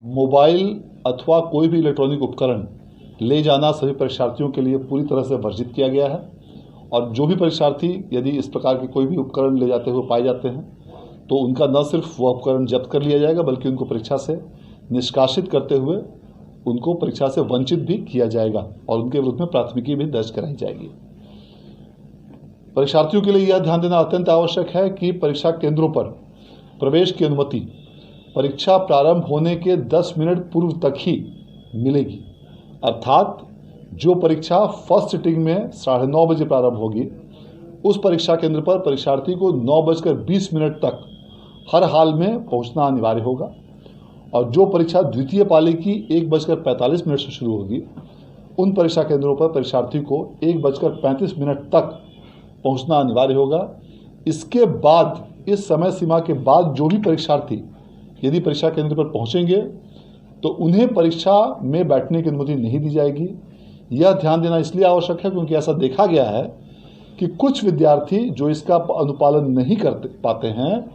Mobile अथवा कोई भी इलेक्ट्रॉनिक उपकरण ले जाना सभी परीक्षार्थियों के लिए पूरी तरह से वर्जित किया गया है और जो भी परीक्षार्थी यदि इस प्रकार के कोई भी उपकरण ले जाते हुए पाए जाते हैं तो उनका न सिर्फ वह उपकरण जब्त कर लिया जाएगा बल्कि उनको परीक्षा से निष्कासित करते हुए उनको परीक्षा से वंचित भी किया जाएगा और उनके विरुद्ध में प्राथमिकी भी दर्ज कराई जाएगी। परीक्षार्थियों के लिए यह ध्यान देना अत्यंत आवश्यक है कि परीक्षा केंद्रों पर प्रवेश की अनुमति परीक्षा प्रारंभ होने के 10 मिनट पूर्व तक ही मिलेगी, अर्थात जो परीक्षा फर्स्ट सिटिंग में 9:30 बजे प्रारंभ होगी उस परीक्षा केंद्र पर परीक्षार्थी को 9:20 तक हर हाल में पहुंचना अनिवार्य होगा और जो परीक्षा द्वितीय पाली की 1:45 से शुरू होगी उन परीक्षा केंद्रों पर परीक्षार्थी को 1:35 तक पहुंचना अनिवार्य होगा। इसके बाद इस समय सीमा के बाद जो भी परीक्षार्थी यदि परीक्षा केंद्र पर पहुंचेंगे तो उन्हें परीक्षा में बैठने की अनुमति नहीं दी जाएगी। यह ध्यान देना इसलिए आवश्यक है क्योंकि ऐसा देखा गया है कि कुछ विद्यार्थी जो इसका अनुपालन नहीं कर पाते हैं,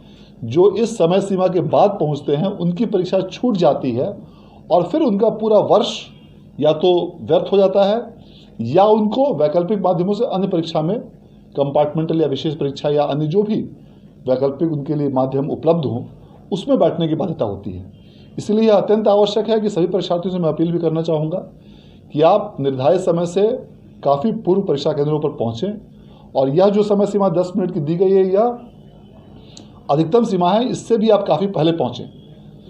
जो इस समय सीमा के बाद पहुंचते हैं, उनकी परीक्षा छूट जाती है और फिर उनका पूरा वर्ष या तो व्यर्थ हो जाता है या उनको वैकल्पिक माध्यमों से अन्य परीक्षा में कंपार्टमेंटल या विशेष परीक्षा या अन्य जो भी वैकल्पिक उनके लिए माध्यम उपलब्ध हों उसमें बैठने की बाध्यता होती है। इसलिए यह अत्यंत आवश्यक है कि सभी परीक्षार्थियों से मैं अपील भी करना चाहूँगा कि आप निर्धारित समय से काफ़ी पूर्व परीक्षा केंद्रों पर पहुँचें और यह जो समय सीमा 10 मिनट की दी गई है यह अधिकतम सीमा है, इससे भी आप काफ़ी पहले पहुँचें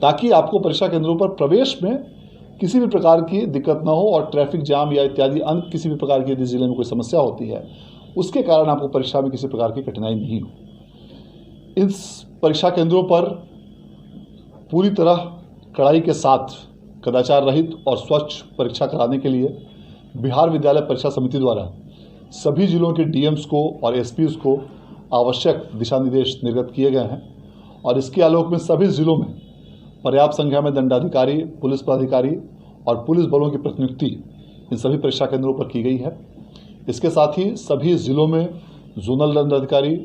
ताकि आपको परीक्षा केंद्रों पर प्रवेश में किसी भी प्रकार की दिक्कत ना हो और ट्रैफिक जाम या इत्यादि अन्य किसी भी प्रकार की यदि जिले में कोई समस्या होती है उसके कारण आपको परीक्षा में किसी प्रकार की कठिनाई नहीं हो। इस परीक्षा केंद्रों पर पूरी तरह कड़ाई के साथ कदाचार रहित और स्वच्छ परीक्षा कराने के लिए बिहार विद्यालय परीक्षा समिति द्वारा सभी जिलों के डीएम्स को और एसपीज को आवश्यक दिशा निर्देश निर्गत किए गए हैं और इसके आलोक में सभी जिलों में पर्याप्त संख्या में दंडाधिकारी, पुलिस पदाधिकारी और पुलिस बलों की प्रतिनियुक्ति इन सभी परीक्षा केंद्रों पर की गई है। इसके साथ ही सभी जिलों में जोनल दंडाधिकारी,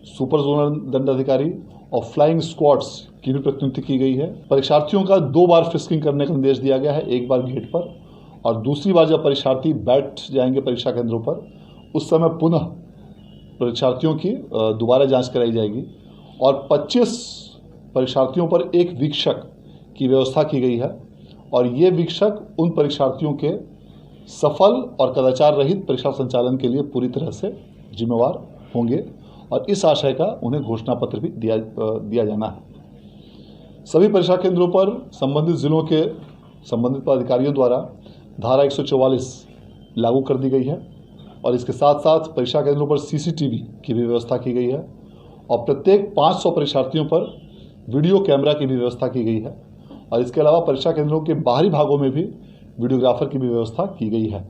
सुपर जोनल दंडाधिकारी और फ्लाइंग स्क्वाड्स की भी प्रतिनियुक्ति की गई है। परीक्षार्थियों का 2 बार फ्रिस्किंग करने का निर्देश दिया गया है, एक बार गेट पर और दूसरी बार जब परीक्षार्थी बैठ जाएंगे परीक्षा केंद्रों पर उस समय पुनः परीक्षार्थियों की दोबारा जांच कराई जाएगी और 25 परीक्षार्थियों पर एक वीक्षक की व्यवस्था की गई है और ये वीक्षक उन परीक्षार्थियों के सफल और कदाचार रहित परीक्षा संचालन के लिए पूरी तरह से जिम्मेवार होंगे और इस आशय का उन्हें घोषणा पत्र भी दिया जाना है। सभी परीक्षा केंद्रों पर संबंधित जिलों के संबंधित पदाधिकारियों द्वारा धारा 144 लागू कर दी गई है और इसके साथ साथ परीक्षा केंद्रों पर सीसीटीवी की भी व्यवस्था की गई है और प्रत्येक 500 परीक्षार्थियों पर वीडियो कैमरा की भी व्यवस्था की गई है और इसके अलावा परीक्षा केंद्रों के बाहरी भागों में भी वीडियोग्राफर की भी व्यवस्था की गई है।